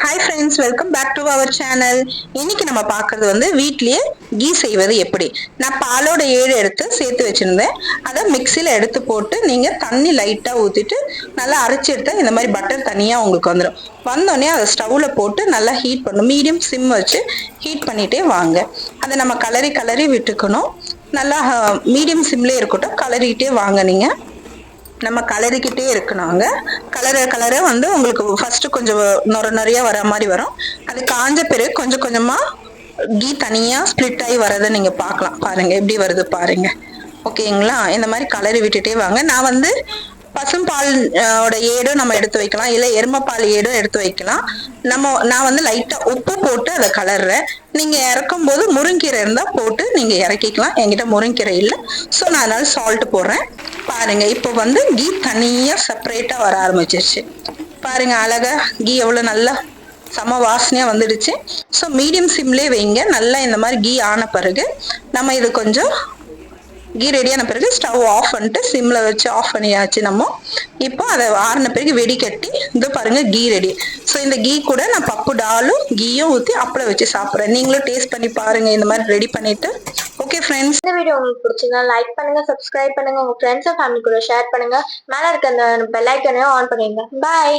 Hi friends, welcome back to our channel. இன்னைக்கு நம்ம பார்க்கறது வந்து வீட்லயே கீ செய்வது எப்படி. நான் பாலோட 7 எடுத்து சேர்த்து வச்சிருந்தேன். அதை மிக்சியில் எடுத்து போட்டு நீங்க தண்ணி லைட்டா ஊத்திட்டு நல்லா அரைச்சி எடுத்தா இந்த மாதிரி பட்டர் தனியா உங்களுக்கு வந்துடும். வந்தோடனே அதை ஸ்டவ்ல போட்டு நல்லா ஹீட் பண்ணணும். மீடியம் சிம் வச்சு ஹீட் பண்ணிட்டே வாங்க. அதை நம்ம கலரி கலரி விட்டுக்கணும். நல்லா மீடியம் சிம்லேயே இருக்கட்டும், கலரிக்கிட்டே வாங்க. நீங்க நம்ம கலரிக்கிட்டே இருக்கணுங்க. கலர வந்து உங்களுக்கு ஃபர்ஸ்ட் கொஞ்சம் நொறையா வர மாதிரி வரும். அது காஞ்ச பிறகு கொஞ்சம் கொஞ்சமா கீ தனியா ஸ்பிளிட் ஆகி வரதை நீங்க பார்க்கலாம். பாருங்க எப்படி வருது பாருங்க. ஓகேங்களா? இந்த மாதிரி கலரி விட்டுட்டே வாங்க. நான் வந்து பசும்பால் ஏடும் நம்ம எடுத்து வைக்கலாம், இல்ல எருமைப்பால் ஏடும் எடுத்து வைக்கலாம். நான் வந்து லைட்டா உப்பு போட்டு அதை கலர்றேன். நீங்க இறக்கும் போது முருங்கீரை இருந்தா போட்டு நீங்க இறக்கிக்கலாம். என்கிட்ட முருங்கீரை இல்லை, ஸோ நான் அதனால சால்ட் போடுறேன். பாருங்க, இப்போ வந்து கீ தனியா செப்பரேட்டா வர ஆரம்பிச்சிருச்சு. பாருங்க அழகா கீ எவ்வளவு நல்லா சம வாசனையா வந்துடுச்சு. ஸோ மீடியம் சிம்லேயே வைங்க. நல்லா இந்த மாதிரி கீ ஆன பிறகு நம்ம இது கொஞ்சம் கீ ரெடியான பிறகு ஸ்டவ் ஆஃப் பண்ணிட்டு சிம்ல வச்சு ஆஃப் பண்ணியாச்சு. நம்ம இப்போ அதை ஆறின பிறகு வெடிக்கட்டி இது பாருங்க கீ ரெடி. ஸோ இந்த கீ கூட நான் பப்பு டாலும் கீயும் ஊற்றி அப்பளம் வச்சு சாப்பிட்றேன். நீங்களும் டேஸ்ட் பண்ணி பாருங்க இந்த மாதிரி ரெடி பண்ணிட்டு. ஓகே ஃப்ரெண்ட்ஸ், இந்த வீடியோ உங்களுக்கு பிடிச்சிருந்தா லைக் பண்ணுங்க, சப்ஸ்கிரைப் பண்ணுங்க, உங்க ஃப்ரெண்ட்ஸ் அண்ட் ஃபேமிலி கூட ஷேர் பண்ணுங்க. மேல இருக்க அந்த பெல் ஐக்கனையும் ஆன் பண்ணிடுங்க. பாய்.